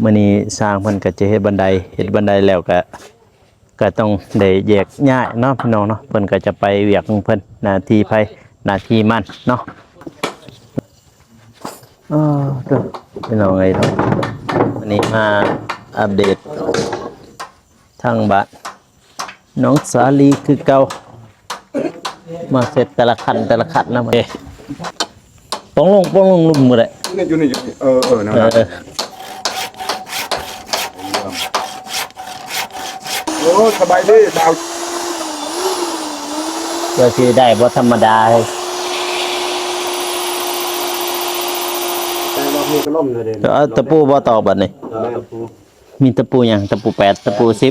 มื้อนี้สร้างเพิ่นก็จะเฮ็ดบันไดแล้วก็ต้องได้แยกย้ายเนาะพี่น้องเนาะเพิ่นก็จะไปเวียกของเพิ่นหน้าที่ไผหน้าที่มันเนาะเด้อพี่น้องเอ้ยเนาะวันนี้มาอัปเดตทางบ้านน้องสาลีคือเก่ามาเสร็จแต่ละขั้นนะเอ้ปองลงลุ่มหมดเลยนี่อยู่นี่นั่นโอ้สบายดีดาวก็คือได้บ่ธรรมดาเลยแต่รอบนี้ก็ล่มเลยเด้เอาตะปูบ่ตอกบัดนี้มีตะปูหยังตะปู8ตะปู10 8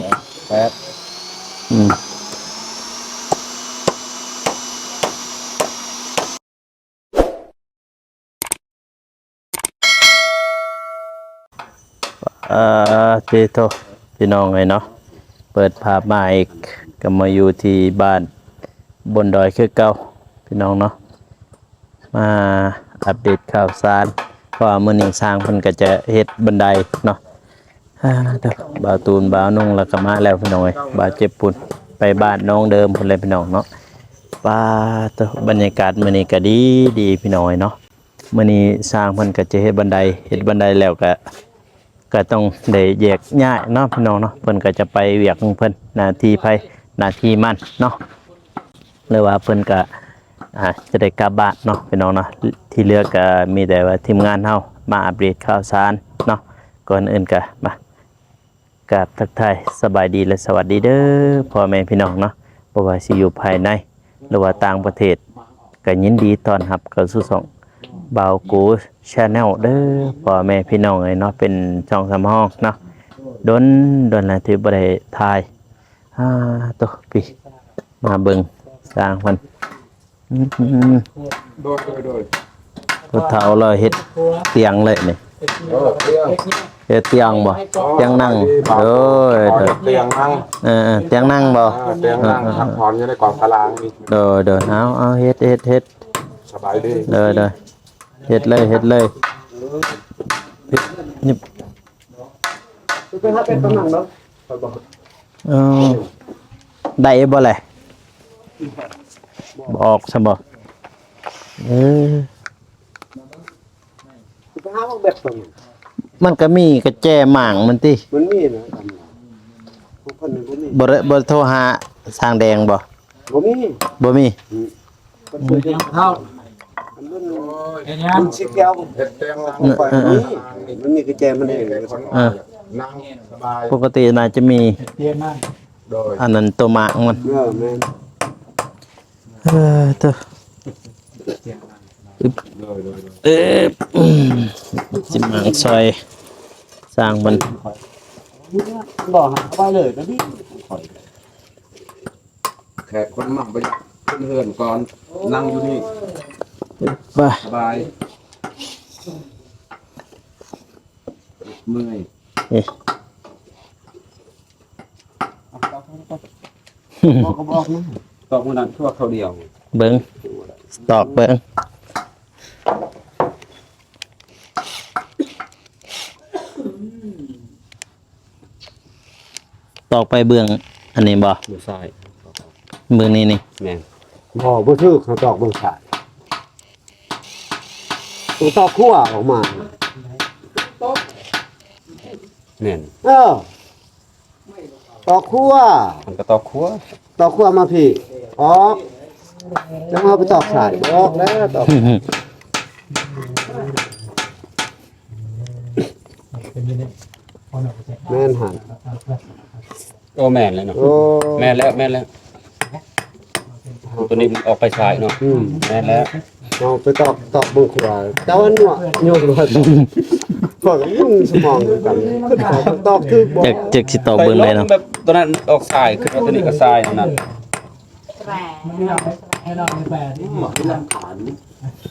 ที่โทพี่น้องไงเนาะเปิดภาพมาอีกก็มาอยู่ที่บ้านบนดอยคือเก่าพี่น้องเนาะมาอัปเดตข่าวสารเพราะว่ามื้อนี้สร้างเพิ่นก็จะเฮ็ดบันไดเนาะบ่าวตูนบ่าวนุ่งแล้วก็มาแล้วพี่น้องเอ้ยบ่าวเจ็บปุ่นไปบ้านน้องเดิมพุ่นเลยพี่น้องเนาะป้าบรรยากาศมื้อนี้ก็ดีพี่น้องเนาะมื้อนี้สร้างเพิ่นก็จะเฮ็ดบันไดแล้วก็ต้องได้แยกย้ายเนาะพี่น้องเนาะเพิ่นก็จะไปเวียกของเพิ่นหน้าที่ไผหน้าที่มันเนาะหรือว่าเพิ่นก็จะได้กลับบ้านเนาะพี่น้องเนาะที่เหลือก็มีแต่ว่าทีมงานเฮามาอัปเดตข่าวสารเนาะก่อนอื่นก็มากราบทักทายสบายดีและสวัสดีเด้อพ่อแม่พี่น้องเนาะบ่ว่าสิอยู่ภายในหรือว่าต่างประเทศก็ยินดีต้อนรับเข้าสู่ช่องบ่าวกูชาแนลเด้อพ่อแม่พี่น้องเนาะเป็นช่องสำห้องเนาะดนแล้วที่บ่ได้ถ่ายตัวพี่มาเบิ่งสร้างมันโดยผู้เฒ่าเราเฮ็ดเตียงเลยนี่เฮ็ดเตียงบ่เตียงนั่งเด้อเตียงนั่งเตียงนั่งบ่เตียงนั่งพักผ่อนอยู่ในกองตารางนี่เด้อเอาเฮ็ดสบายดีเด้อเฮ็ดเลยนี่เป็นตำแหน่งเนาะได้บ่แหละบอกซะบ่มันก็มีกระแจหม่างมันติมันมีนะบ่โทรหาสร้างแดงบ่บ่มีเข้ามันสิแก้วเฮ็ดแตงมันมีกระแจมันเองนั่งสบายปกติน่าจะมีอันนั้นตัวหมากมันตัวจิมังซอยสร้างมันบอกไปเลยนะพี่แขกคนมั่งไปเฮือนก่อนนั่งอยู่นี่สบายเมื่อยบอกนะตอกมันนั่นทั่วเขาเดียวเบิ้งตอกเบิ้งตอกไปเบื้องอันนี้บ่เบื้องซ้ายเบื้องนี้นี่แม่นบ่บ่ถูกเขาตอกเบื้องซ้ายตัวตอกคั่วออกมาแม่นตอกคั่วมันก็ตอกคั่วมาพี่ออกแล้วเอาไปตอกซ้ายออกแล้วตอกแม่นหันโอ้แม่นเลยเนาะแม่นแล้วตัวนี้ออกไปฉายเนาะแม่นแล้วเอาไปตอกเบิ่งขวาแต่ว่าหนวดโยกเลยพอกับมึงสมองกันคือตอกคือบ่จักสิตอกเบิ่งได้เนาะแบบตัวนั้นออกฉายคือตัวนี้ก็ฉายนั่นให้เราในแปดนี่หมอที่หลักฐาน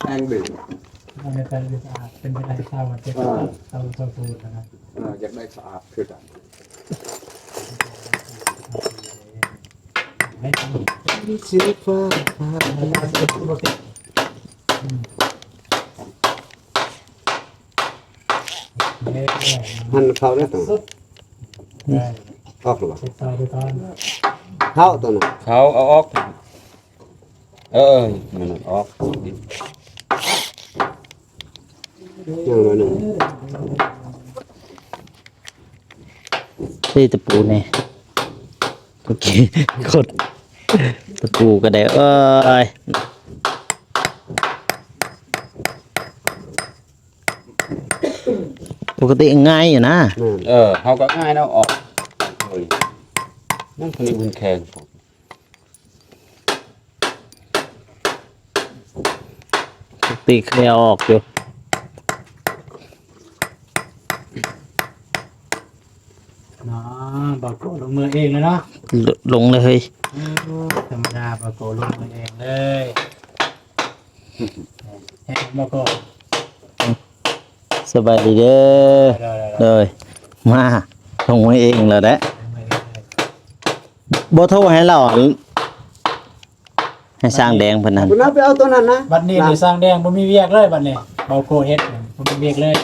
แองดึงในแปดสะอาดเป็นไปได้ชาววัดเจ็บเราฟูดนะครับอยากได้สะอาดคือกันสีฟ้า มันเข้าได้ตัว สุดได้ ออกหรือเปล่า เช็คซาวด์ดูก่อน เข้าตัวน่ะ เขาเอาออกมันออก อย่างละหนึ่ง ที่ตะปูนี่โอเคกดตะปูก็ได้ยปกติง่ายอยู่นะ แม่น เขาก็ง่ายแล้วออกเลยนั่นคนนี้บุญแข่ง ปกติเคยเอาออกอยู่ เนาะบาโกลงมือเองเลยเนาะ ลงเลยเฮ้ย ธรรมดาบาโกลงมือเองเลยเฮ้ยบาโก สบายดีเด้อ ได้ เลยมาลงไว้เองแล้วแหละบ่โทรให้เราให้สร้างแดงเพิ่นนั่น คุณน้าไปเอาตัวนั้นนะ บัดนี้นี่สร้างแดงบ่มีเวียกเลยบัดนี้บาโกเฮ็ดบ่มีเวียกเลย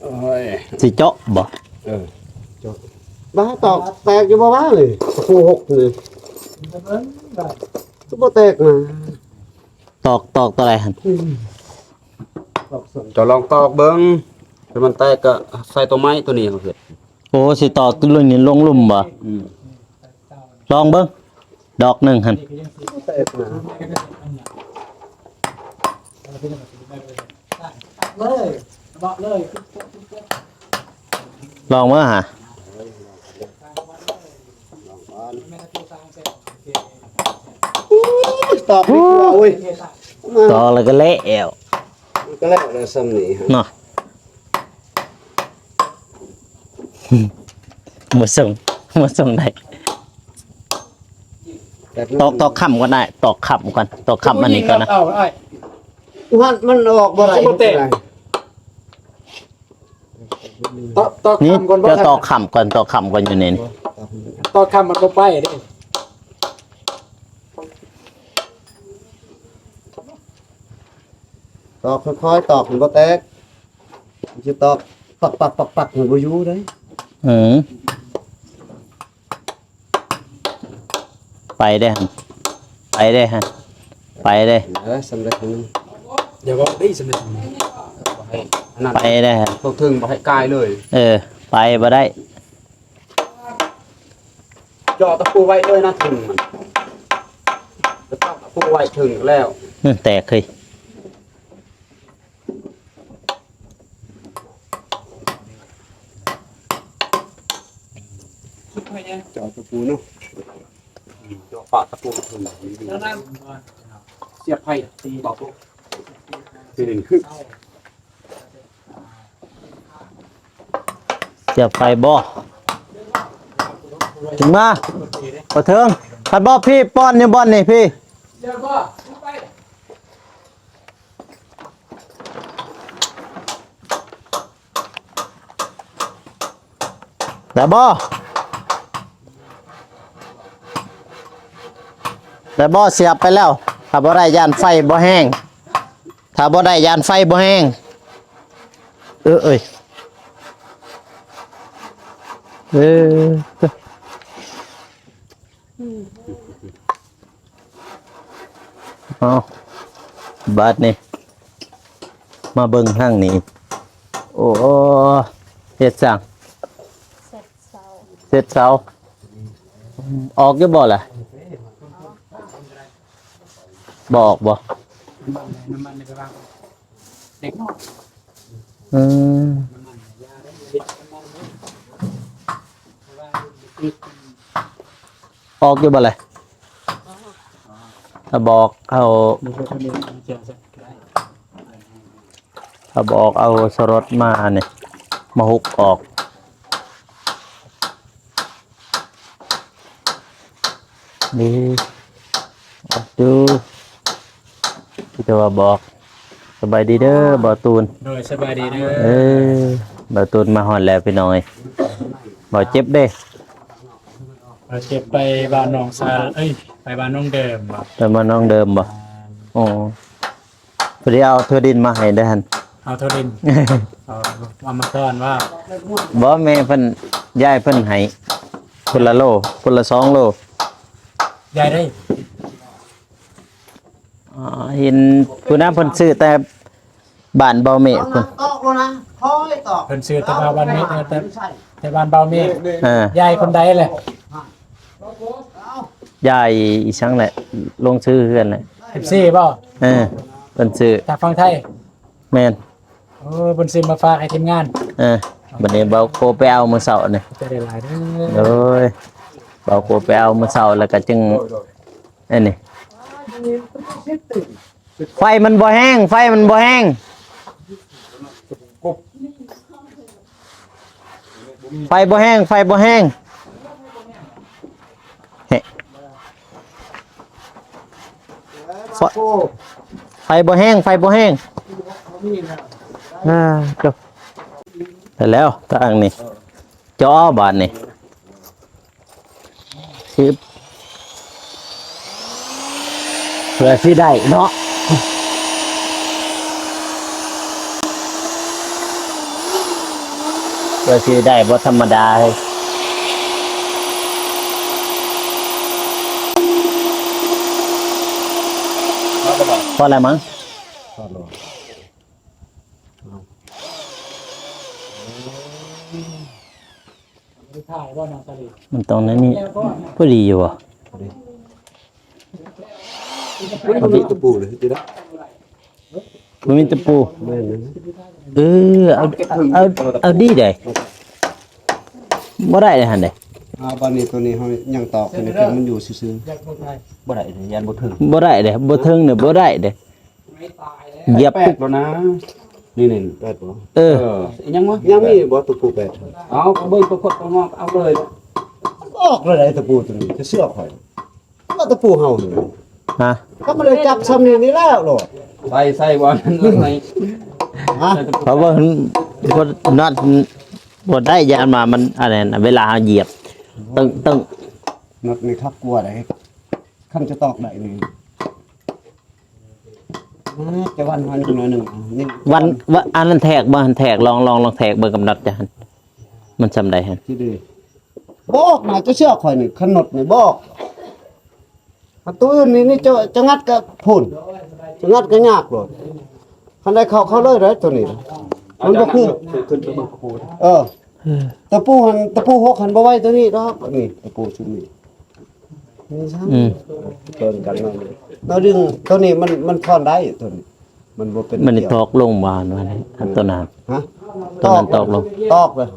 โอ้ย สิเจาะบ่ บ้าตอกแตกอยู่บ่บ้าเลยตะปูหกเลยก็บ่แตกนะ ตอกตัวอะไรหั่น ตอกสอง จะลองตอกเบิ้งถ้ามันแตกก็ใส่ตัวไม้ตัวนี้เขาเห็ด โอ้สิตอกตัวนี้ลงหลุมบ่ลองเบิ่งดอกหนึงหั่น แตกนะ เลยบอกเลย ลองเบิ่งหา ตอกดีกว่าเว้ย ตอกแล้วก็เละแอว ก็แล้วแต่ซ้ำนี่ฮะ เนาะมาส่งได้ตอกค้ำก็ได้ตอกค้ำก่อนตอกค้ำอันนี้ก่อนนะ เอาไอ้ มันออกบ่ได้ ตอก นี่ คำก่อน จะตอกค้ำก่อนตอกค้ำก่อนอยู่นี่ ตอกคำมันก็ไปดิ ตอกค่อยๆตอกมันบ่แตกมันสิตอกปักมันบ่อยู่เด้ อืมไปได้หั่นไปได้หั่นไปได้ สำเร็จนึง เดี๋ยวบอกได้สำเร็จ นั่น ไปได้หั่น พวกถึงบ่ให้กายเลย ไปบ่ได้ เจาะตะปูไว้เลยนะถึงมันจะต้องตะปูไว้ถึงแล้ว แตกเคย เจาะตะปูเนาะ เจาะปากตะปูถึงเสียบไผ่ตีบอกลูกทีหนึ่ง เสียบไฟบ่ถึงมาพอเทิงพัดบ่พี่ป้อนเนี่ยบ่อนนี่พี่ เดี๋ยวก็ไป แต่บ่เสียบไปแล้วถ้าบ่ได้ยานไฟบ่แห้งถ้าบ่ได้ยานไฟบ่แห้งเอ้ยเอาบาดนี่มาเบิ่งทางนี้โอ้เฮ็ดจัง เสร็จเสา เสร็จเสาออกอยู่บ่ล่ะบอกบ่ น้ำมันในกระบังเด็กน้อย อืมออกอยู่บ่ล่ะถ้าบอกเอา ดูคนเดียวเจอสักได้ ถ้าบอกเอาสรถมาเนี่ยมาหุกออกดีออกดูที่จะว่าบอกสบายดีเด้อบ่ตูน โดยสบายดีเด้ เออบ่ตูนมาฮอดแล้วพี่น้อยบ่เจ็บเด้ เราเจ็บไปบ้านน้องซาเอ้ยไปบ้านน้องเดิมบ่ แต่มาน้องเดิมบ่ อ๋อพอดีเอาเธอดินมาให้ได้หั่น เอาเท่าดินเอามาก่อนว่า บ่แม่เพิ่นยายเพิ่นให้คนละโลคนละ2โล ยายได้ อ๋อเห็นผู้นั้นเพิ่นซื้อแต่บ้านเบาเมฆเพิ่น ตอกแล้วนะคอยตอก เพิ่นซื้อแต่บ้านบ้านนี้แต่บ้านเบาเมฆ ย ายคนใดแหละ ยายอีช่างแหละลงชื่อเฮือนแหละ 14บ่ เเพิ่นซื้อ จากฝั่งไทย แม่น โอ้เพิ่นซื้อมาฝากให้ทีมงาน บัดนี้เบาโคไปเอามื้อเช้านี่ จะได้หลายเด้ โด อย เบาโคไปเอามื้อเช้าแล้วก็จึงอันนี้ไฟมันบ่แห้งไฟมันบ่แห้งไฟบ่แห้งไฟบ่แห้งเฮ้ไฟบ่แห้งไฟบ่แห้งจบไปแล้วทางนี้จอบาดนี่คือเพื่อสิได้เนาะเพื่อสิได้บ่ธรรมดาเลยพอแล้วมั้ง ถ่ายบ่น้องตะลี มันตรงนั้นนี่พอดีอยู่อ่ะ มันมีตะปูเลยจีนะ มันมีตะปู แม่นนะ เอาดีได้บ่ได้เลยหั่นเด้ บ้านนี้ตัวนี้เขายังตอกตัวนี้มันอยู่ซื่อ อยากบ่ได้ ๆบ่ได้เลยยันบ่ถึง บ่ได้เด้บ่ถึงเนี่ยบ่ได้เด้เหยียบ แป ปุ๊ ด บ แล้วนะนี่นี่ แปดบ่ ยังวะ ยังมีบ่ตะปูแปด เอาเบิ่งประกดประงอกเอาเลย ออกเลยไอ้ตะปูตัวนี้จะเสือกข่อยว่าตะปูเฮานี่ ฮะ ก็มันเลยจับซ้ำนี่แล้วโลด ใส่วันนั้นไหน ฮะ เพราะว่าบ่นัดบ่ได้ยานมามันอะไรนะเวลาเหยียบตึ้ง นัดนี่ครับกลัวได้คันจะตอกได้นี่จะวันหนึ่งหน่อยหนึงนี่ วันอันนั้นแทกบ่หันแทกลองแทกเบิ่งกับนัดจ้ะหั่นมันซำใดหั่น ที่ดีบอกน่ะจะเสือกข่อยนี่ขนดนี่บอกประตูอื่นนี่จะงัดกับพุ่นจะงัดก็ยากโลดคันได้เข้าเลยเด้อตัวนี้มันบ่คือ ขึ้นไปบนคู ตะปูหกหันบ่ไว้ตัวนี้ดอกนี่ตะปูชุดนี้นี่ซะ อืม เกินกันหน่อยเราดึงตัวนี้มันคอนได้ตัวนี้มันบ่เป็น มันนี่ เกี่ยว ตอกลงมาว่านี่อันตัวนั้น ฮะ ตัวนั้นตอกลง ตอกเลย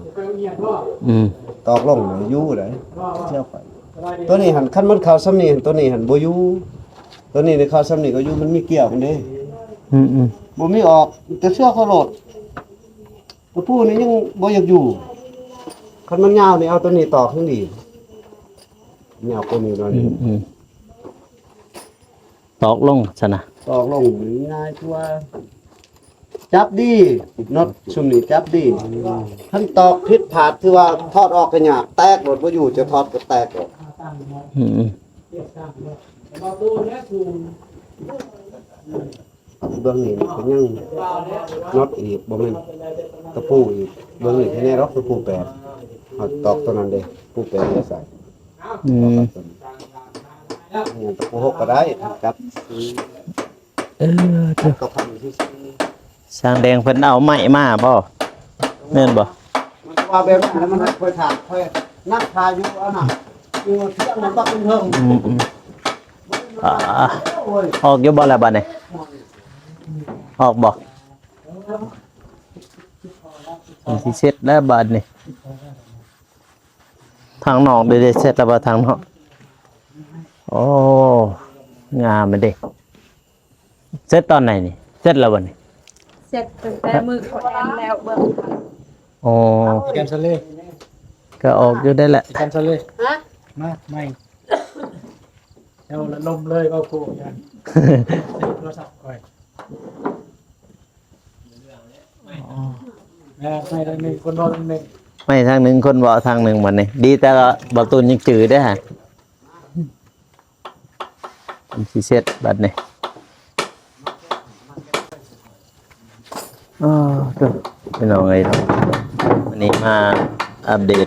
อืม ตอกลงเลยอยู่ได้เที่ยวไปตัวนี้หันคันมันเข้าซ้ำนี่หันตัวนี้หันบ่อยู่ตัวนี้ในเข้าซ้ำนี่ก็อยู่มันมีเกี่ยวกันเด้ อืม บ่มีออกแต่เสื้อเขาโหลดตะปูนี่ยังบ่อยากอยู่คันมันยาวนี่เอาตัวนี้ตอกข้างดียาวกว่านี้หน่อย อืมตอกลงซะนะ ตอกลงง่ายกว่าจับดีน็อตซุมนี้จับดีท่านตอกผิดพลาดคือว่าทอดออกก็ยากแตกหมดบ่อยู่จะทอดก็แตกออก อืม เบื้องนี้ก็ยังน็อตอีกบ่แม่นตะปูอีกเบื้องนี้แน่ๆรอกตะปูแปดเอาตอกตัวนั้นเด้ปูแปดได้ใส่ อืม เนี่ยตะปูหกก็ได้จับ ก็ทำที่ สร้างแดงเพิ่นเอาไม้มาบ่แม่นบ่ มันว่าแบบนั้นแล้วมันค่อยถามค่อยนั่งทาอยู่เอาน่ะอยู่เที่ยงมันบักเป็นเทิง ออกอยู่บ่ล่ะบัดนี้ออกบ่สิเสร็จแล้วบัดนี้ทางนอกได้เสร็จแล้วบ่ทางนอกโอ้งามมันเด้เสร็จตอนไหนนี่เสร็จแล้วบัดนี้ เสร็จตั้งแต่มือขวานแล้วเบิ่ง โอ้ แกนซะเลย ก็ออกอยู่ได้แหละ แกนซะเลย ฮะ มาไม่เอาละลมเลยเอาโกกันโทรศัพท์ก่อยไม่ได้หนึ่งคนนอนหนึ่ง ไม่ทางหนึ่งคนบ่ทางหนึ่งบัดนี้ดีแต่ละบ่ตูนยังจืดได้อฮะมันสิเสร็จบัดนี้ อ๋อตัวพี่น้องไงเนาะวันนี้มาอัปเดต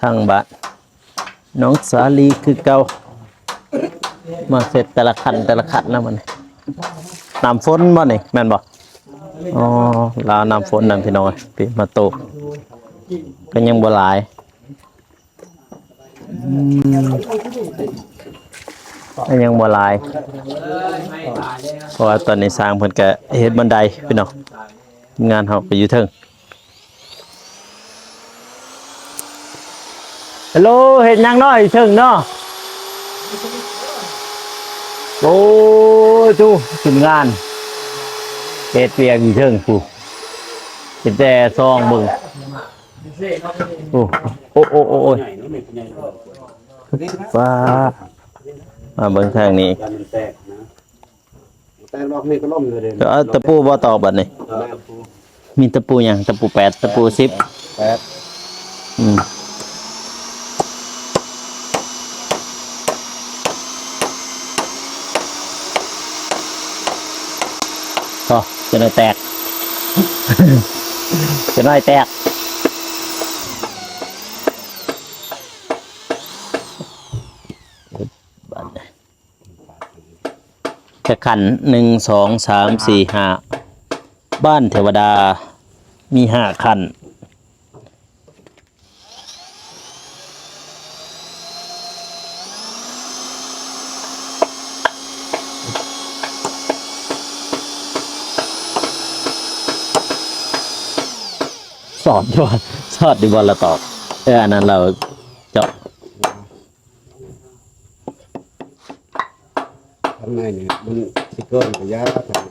ทางบ้านน้องสาลีคือเก่ามาเสร็จแต่ละคันแล้วมันน้ำฝนบ่นี่แม่นบ่อ๋อลาวน้ำฝนนั่นพี่น้องพี่มาโตกก็ยังบ่หลายก็ยังบ่หลายเพราะว่าตอนนี้สร้างเพิ่นก็เฮ็ดบันไดพี่น้องงานเฮาไปอยู่เทิงฮัลโหลเฮ็ดหยังน้อยเทิงเนาะโอ้จูถึงงานเฮ็ดเปียกอยู่เทิงผู้เป็นแต่ซองเบิ่งโอ้โอ้โอ้โอ้โอ้ยฟ้ามาเบิ่งทางนี้ มันแตกนะแต่รอบนี้ก็ล่มเลยเด้ ก็เอาตะปูบ่ตอกบัดนี้มีตะปูหยังตะปู8ตะปู10 8อืมก็จะได้แตก จะได้แตกจะขัน1 2 3 4 5บ้านเทวดามี5ขันสอดดีกว่าสอดดีกว่าละตอบอันนั้นเราเจาะ ทำไงนี่มันสิเกินกว่ายาทาง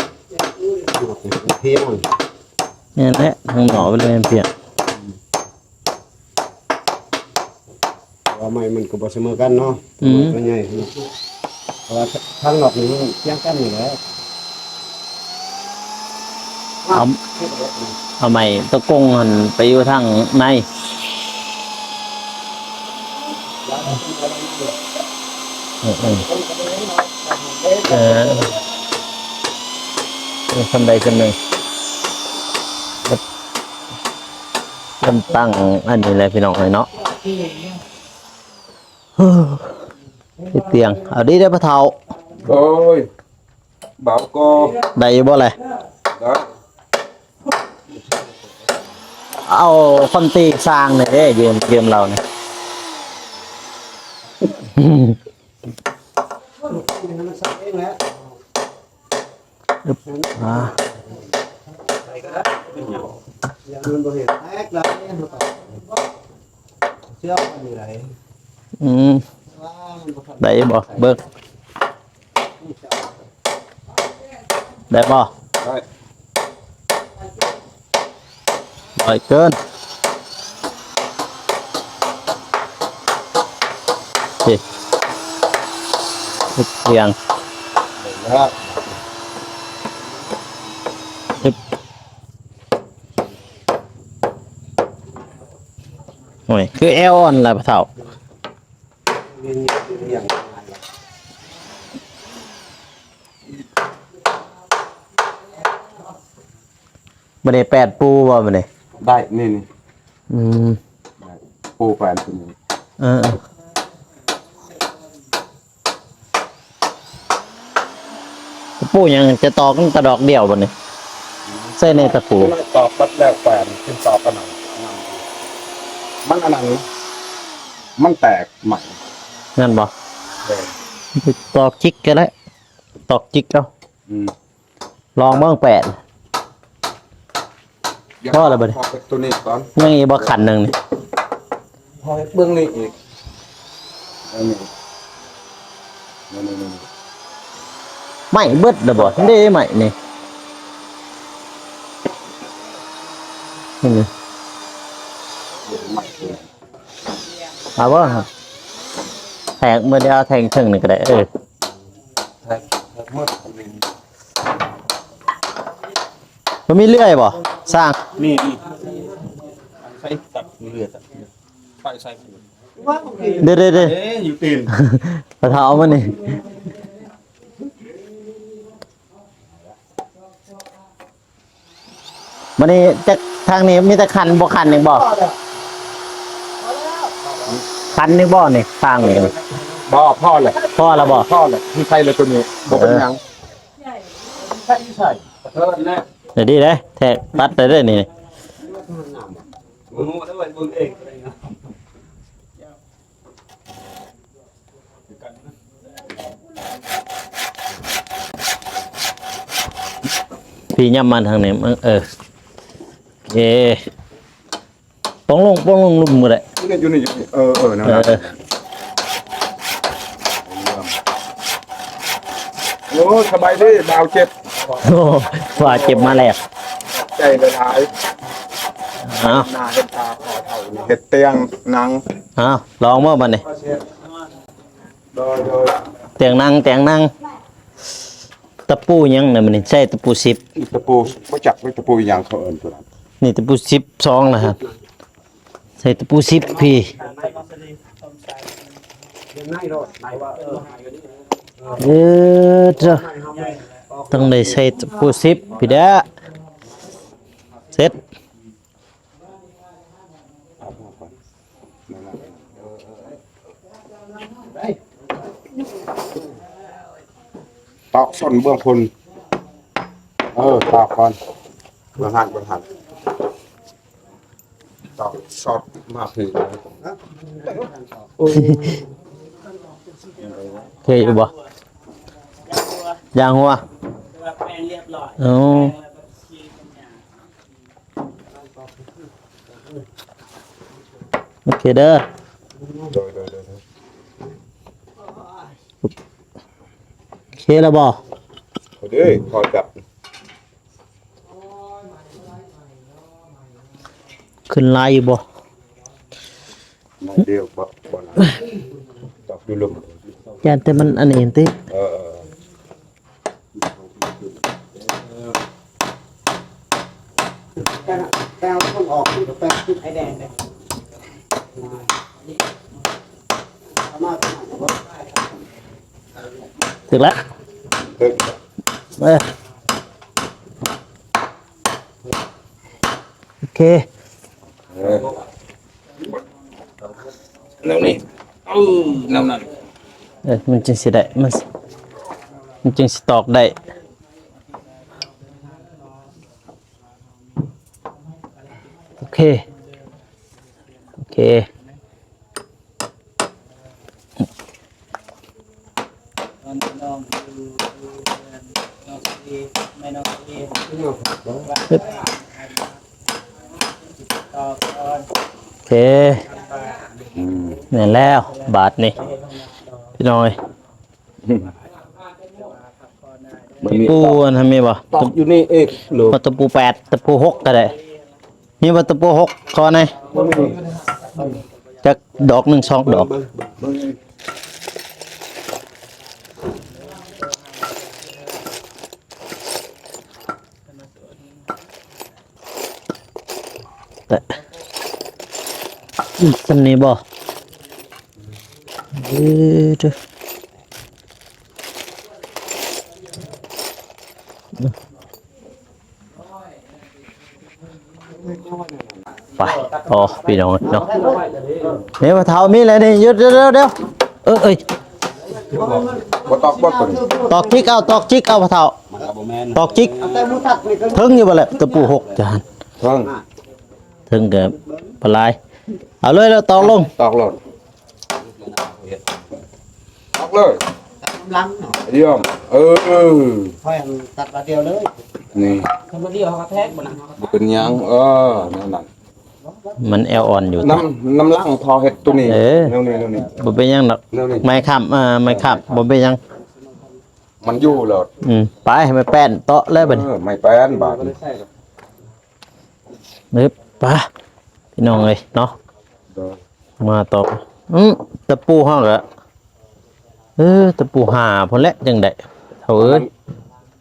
เที่ยง นี่แหละทางหนอไปเลยเพียง ว่าไม่มันก็บ่เสมอกันเนาะก็ใหญ่เพราะว่าทางนอกนี่มันเที่ยงกันนี่แหละ เอาใหม่ตะกงหันไปอยู่ทางในทำใดกันหนึ่งมันตั้งอันนี้แหละพี่น้องเลยเนาะติดเตียงเอาดีได้ปะเทา โอ้ยบ่าวก็ ได้อยู่บ่เลย ได้ เอาคนตีสร้างเนี่ยยืมเราเนี่ยอ่า มันบ่เห็นแตกแล้วเชื่อมันอยู่ไหน ว่ามันบ่ทัน ได้บ่เบิกได้บ่ ได้ บ่อยเกินสิเตียง แล้ว โอ้ยคือแอลอ่อนละปะเฒ่า เรียนอย่าง บ่ได้8ปูบ่บัดนี้ ได้นี่นี่ อืม ปูแฟนตัวนี้ เออปูยังจะตอกตั้งแต่ดอกเดียวบัดนี้ใส่ในตะปู ตอบปัดแล้วแฟนขึ้นตอบกันหน่อยมันอันนั้นมันแตกใหม่ นั่นบ่ เลย ตอกจิกกันแล้วตอกจิกเอา อืม ลองเบิ่ง8 พอแล้วบัดนี้ พอตัวนี้ก่อน ยังอีกบ่ขันหนึงนี่ พอเบื้องนี้อีกอันนี้นี่ ไม่เบิดดอกบ่เด้ไม่นี่นี่เอาบ่ครับแทงเมื่อเดียวแทงถึงนี่ก็ได้แทกหมดอันนี้ มันมีเลื่อยบ่สร้าง นี่ใส่ตัดเลือดไปใส่ ว่าผมกิน เด้อ เอ๊ะอยู่ตีน ปะเท้ามันนี่ วันนี้จะทางนี้มีแต่คันบ่คันหนึ่งบ่คันหนึ่งบ่นี่ทางนี่ บ่พ่อเลย พ่อละบ่ พ่อเลยที่ใช่เลยตัวนี้บ่เป็นหยังใช่ใช่เออแน่ เดี๋ยวดีเลยแทกตัดได้ด้วยนี่ มึงได้ไว้มึงเองนะ พี่ย่ำมันทางนี้มันโอเคป้องลงลุมมือเลย อยู่นี่นั่น เอ นะ อ โอ้สบายดีบ่าวเจ็บ โอ้ว่าเจ็บมาแล้ว ใจละลาย อ้าว หน้าเห็ดตาคอเท่าเห็ดเตียงหนัง อ้าวลองมาบัดนี้ โดย เตียงนั่งตะปูยังน่ะมันนี่ใช่ตะปู10 ตะปูบ่จักไว้ตะปูอีหยังเขาเอิ้นตัวนั้น นี่ตะปู12นะครับใส่ตะปู10พี่ นายรถนายว่าจ้ะต้องได้ใส่ตะปู10พี่เด้อเสร็จ ตอกส้นเบื้องพนตอกก่อนเบื้องหันตอกสอดมาคือ เคยอยู่บ่ยางหัวอ๋อโอเคเด้อ โดย โอเคแล้วบ่ โอเคพอจับ ขึ้นลายอยู่บ่ มาเดียวบ่นะตอกอยู่ลม ย่านแต่มันอันนี้ติ แป้งต้องออกคือแป้งคือไอ้แดงเลยมา ถึงแล้ว เฮ้ย โอเค แล้วนี่แล้วนั่น มันจึงสิได้มันจึงสิตอกได้โอเคโอเคนี่แล้วบาทนี่พี่น้อยปูอันทำไมบ่ ตอกอยู่นี่เอกหรือ ตะปู8ตะปู6ก็ได้นี่ว่าตะปู6ก่อนไงจักดอก1 2ดอกแต่สำนี้บ่เด้อไปอ๋อพี่น้องเนาะนี่ว่าเท้ามีอะไรนี่หยุดเดี๋ยวเอ้ย บ่ตอกบ่ตัวนี้ ตอกจิกเอาพะเท้าตอกจิก แต่มูตัดนี่ก็ ถึงอยู่บ่แหละตะปู6จาน เพิ่ง ถึงกับปลายเอาเลยแล้วตอกลง ตอกเลยตอกเลย ลังเนาะ เยี่ยมค่อยตัดมาเดียวเลย นี่ ทำมาเดียวเขาก็แทกบ่นะ บ่เป็นหยังนั่น มันแอลอ่อนอยู่ น้ำลังพอเห็ดตัวนี้เร็วนี่ บ่เป็นหยังดอก เร็วนี่ ไม่ขับไม่ขับบ่เป็นหยัง มันอยู่เลย ไปให้มันแป้นเตาะเลยบัดนี้ ไม่แป้นบาท นึบไปพี่น้องเอ้ยเนาะมาต่อตะปูห้องเหรอตะปูหาพุ่นแหละจังได๋เท่าเอ้ย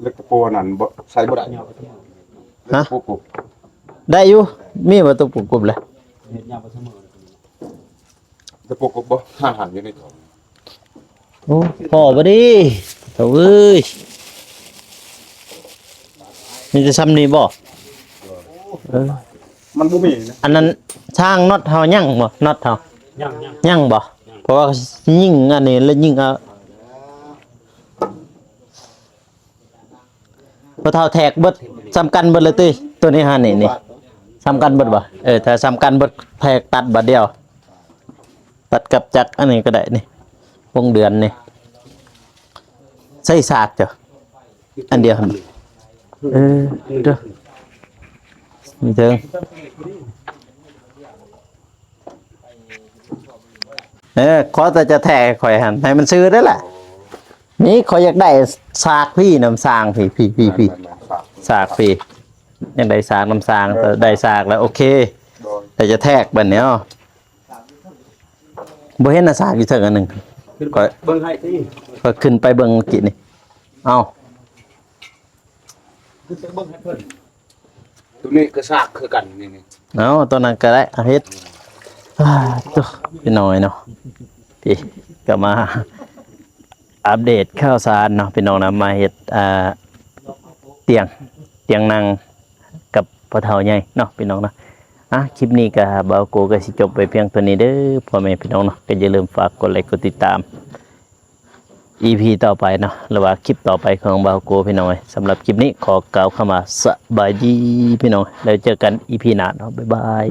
เล็กตะปูนั่นบ่ใส่บ่ได้ ฮะ ปุ๊บ ได้อยู่มีบ่ตะปูกบเลย ตะปูบ่หันอยู่นี่ โอ้พอบ่ดีเท่าเอ้ยนี่จะซ้ำนี่บ่ เออ มันบ่มีนะ อันนั้นช่างน็อตเฮายั่งบ่น็อตเฮา ยัง ยั่งบ่เพราะว่ายิ่งอันนี้แล้วยิ่งเอาพอเท่าแทกเบิดสำคัญเบิดเลยติตัวนี้ฮะนี่สำคัญเบิดบ่ถ้าสำคัญเบิดแทกตัดบัดเดียว ตัดกับจักรอันนี้ก็ได้นี่วงเดือนนี่ใส่สากจ้ะอันเดียวหั่นเด้อนี่เถิงขอแต่จะแทกข่อยหันให้มันซื้อได้แหละนี่ข่อยอยากได้สากพี่น้ำสางพี่สากพี่อยากได้สากน้ำสางแต่ได้สากแล้วโอเคแต่จะแทกแบบนี้อ๋อบ่เห็นน่ะสากอยู่เถิงอันหนึงข่อย เบิ่งให้ที่ ก็ขึ้นไปเบิ่งเมื่อกี้นี่เอา คือเบิ่งให้เพิ่นตัวนี้ก็ซากคือกันนี่ เอาตัวนั้นก็ได้เอาเฮ็ดตัวพี่น้อยเนาะพี่ก็มาอัปเดตข่าวสารเนาะพี่น้องนะมาเฮ็ดเตียงนั่งกับพ่อเฒ่าใหญ่เนาะพี่น้องนะคลิปนี้ก็บ่าวโกก็สิจบไปเพียงเท่านี้เด้อพ่อแม่พี่น้องเนาะก็อย่าลืมฝากกดไลค์กดติดตาม EP ต่อไปเนาะหรือว่าคลิปต่อไปของบ่าวโกพี่น้องสำหรับคลิปนี้ขอกล่าวคำว่าสบายดีพี่น้องแล้วเจอกัน EP หน้าเนาะบ๊ายบาย